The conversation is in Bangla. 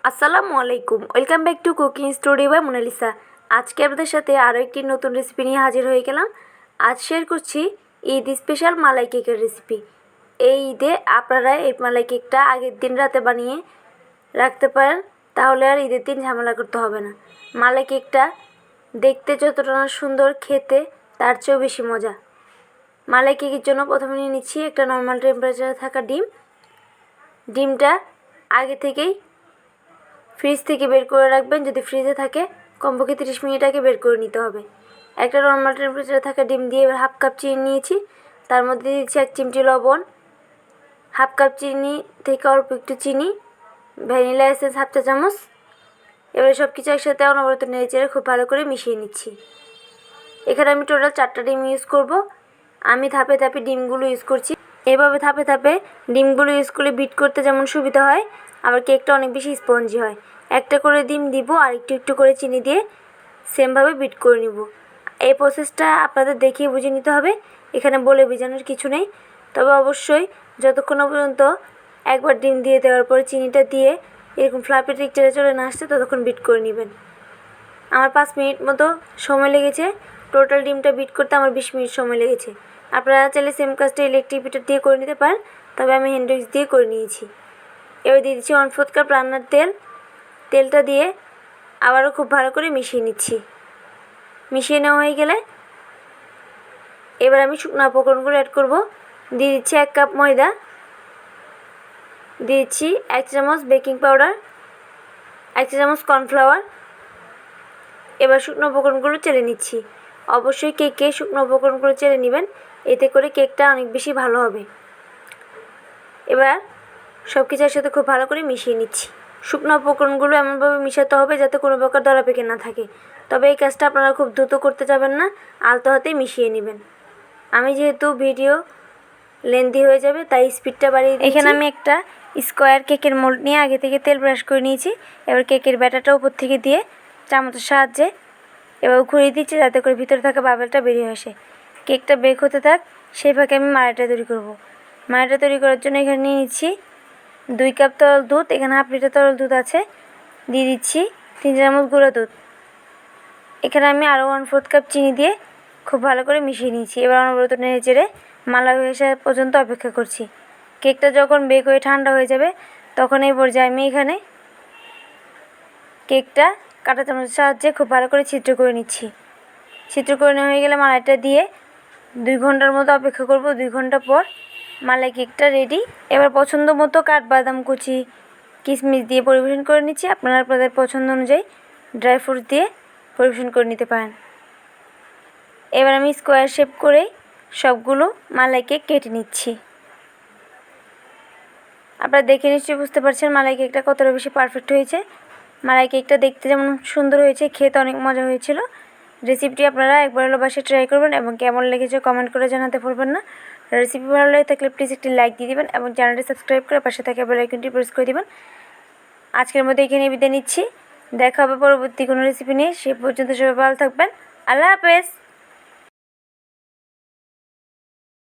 আসসালামু আলাইকুম, welcome back to cooking story by Monalisa. আজকে আপনাদের সাথে আরও একটি নতুন রেসিপি নিয়ে হাজির হয়ে গেলাম। আজ শেয়ার করছি ঈদ স্পেশাল মালাই কেকের রেসিপি। এই ঈদে আপনারা এই মালাই কেকটা আগের দিন রাতে বানিয়ে রাখতে পারেন, তাহলে আর ঈদের দিন ঝামেলা করতে হবে না। মালাই কেকটা দেখতে যতটা না সুন্দর, খেতে তার চেয়েও বেশি মজা। মালাই কেকের জন্য প্রথমে নিয়ে নিচ্ছি একটা নর্মাল টেম্পারেচারে থাকা ডিমটা আগে থেকেই ফ্রিজ থেকে বের করে রাখবেন। যদি ফ্রিজে থাকে কমপক্ষে 30 মিনিট আগে বের করে নিতে হবে। একটা নর্মাল টেম্পারেচারে থাকা ডিম দিয়ে এবার হাফ কাপ চিনি নিয়েছি, তার মধ্যে দিচ্ছি 1 চিমটি লবণ, হাফ কাপ চিনি থেকে অল্প একটু চিনি, ভ্যানিলা এসেন্স হাফ চা চামচ। এবারে সব কিছু একসাথে অনবরত নেড়েচেড়ে খুব ভালো করে মিশিয়ে নিচ্ছি। এখানে আমি টোটাল 4টা ডিম ইউজ করব। আমি ধাপে ধাপে ডিমগুলো ইউজ করছি। এভাবে ধাপে ধাপে ডিমগুলো ইউজ করলে বিট করতে যেমন সুবিধা হয়, আবার কেকটা অনেক বেশি স্পঞ্জি হয়। একটা করে ডিম দিব আর একটু একটু করে চিনি দিয়ে সেমভাবে বিট করে নিব। এই প্রসেসটা আপনাদের দেখিয়ে বুঝে নিতে হবে, এখানে বলে বোঝানোর কিছু নেই। তবে অবশ্যই যতক্ষণ পর্যন্ত একবার ডিম দিয়ে দেওয়ার পরে চিনিটা দিয়ে এরকম ফ্লাফি টেক্সচারে চলে না আসছে ততক্ষণ বিট করে নেবেন। আমার 5 মিনিট মতো সময় লেগেছে। টোটাল ডিমটা বিট করতে আমার 20 মিনিট সময় লেগেছে। আপনারা চাইলে সেম কাজটা ইলেকট্রিক বিটার দিয়ে করে নিতে পারেন, তবে আমি হ্যান্ড উইক্স দিয়ে করে নিয়েছি। এবার দিয়ে দিচ্ছি 1/4 কাপ রান্নার তেলটা দিয়ে আবারও খুব ভালো করে মিশিয়ে নিচ্ছি। মিশিয়ে নেওয়া হয়ে গেলে এবার আমি শুকনো উপকরণগুলো অ্যাড করব। দিয়ে দিচ্ছি 1 কাপ ময়দা, দিয়ে দিচ্ছি 1 চামচ বেকিং পাউডার, 1 চামচ কর্নফ্লাওয়ার। এবার শুকনো উপকরণগুলো চেলে নিচ্ছি। অবশ্যই কেকে শুকনো উপকরণগুলো চেলে নেবেন, এতে করে কেকটা অনেক বেশি ভালো হবে। এবার সব কিছু একসাথে খুব ভালো করে মিশিয়ে নিচ্ছি। শুকনো উপকরণগুলো এমনভাবে মিশাতে হবে যাতে কোনো প্রকার দলা পেকে না থাকে। তবে এই কাজটা আপনারা খুব দ্রুত করতে যাবেন না, আলতো হাতেই মিশিয়ে নেবেন। আমি যেহেতু ভিডিও লেন্দি হয়ে যাবে তাই স্পিডটা বাড়িয়ে দিচ্ছি। এখানে আমি একটা স্কোয়ার কেকের মোল্ড নিয়ে আগে থেকে তেল ব্রাশ করে নিয়েছি। এবার কেকের ব্যাটারটা উপর থেকে দিয়ে চামচের সাহায্যে এবার ঘুরিয়ে দিচ্ছি যাতে করে ভিতরে থাকা বাবেলটা বেরিয়ে আসে। কেকটা বেক হতে থাক, সেই ফাঁকে আমি মালাইটা তৈরি করব। মালাইটা তৈরি করার জন্য এখানে নিয়ে নিচ্ছি 2 কাপ তরল দুধ। এখানে হাফ লিটার তরল দুধ আছে। দিয়ে দিচ্ছি 3 চামচ গুঁড়া দুধ। এখানে আমি আরও 1/4 কাপ চিনি দিয়ে খুব ভালো করে মিশিয়ে নিয়েছি। এবার অনবরত নেড়ে চেড়ে মালাই হয়ে আসা পর্যন্ত অপেক্ষা করছি। কেকটা যখন বেক হয়ে ঠান্ডা হয়ে যাবে তখন এই পর্যায়ে আমি এখানে কেকটা কাঁটা চামচের সাহায্যে খুব ভালো করে ছিদ্র করে নিচ্ছি। ছিদ্র করে নেওয়া হয়ে গেলে মালাইটা দিয়ে 2 ঘন্টার মতো অপেক্ষা করব। 2 ঘন্টা পর মালাই কেকটা রেডি। এবার পছন্দ মতো কাঠবাদাম কুচি, কিশমিশ দিয়ে পরিবেশন করে নিচ্ছি। আপনারা আপনাদের পছন্দ অনুযায়ী ড্রাই ফ্রুটস দিয়ে পরিবেশন করে নিতে পারেন। এবার আমি স্কোয়ার শেপ করে সবগুলো মালাই কেক কেটে নিচ্ছি। আপনারা দেখে নিশ্চয়ই বুঝতে পারছেন মালাই কেকটা কতটা বেশি পারফেক্ট হয়েছে। মালাই কেকটা দেখতে যেমন সুন্দর হয়েছে, খেতে অনেক মজা হয়েছিল। রেসিপিটি আপনারা একবার হলো বাসায় ট্রাই করবেন এবং কেমন লেগেছে কমেন্ট করে জানাতে ভুলবেন না। রেসিপি ভালো লাগে থাকলে প্লিজ একটি লাইক দিয়ে দিবেন এবং চ্যানেলটি সাবস্ক্রাইব করে পাশে থাকা বেল আইকনটি প্রেস করে দিবেন। আজকের মতো এখানে বিদায় নিচ্ছি। দেখা হবে পরবর্তী কোনো রেসিপি নিয়ে। সে পর্যন্ত সবাই ভালো থাকবেন। আল্লাহ হাফেজ।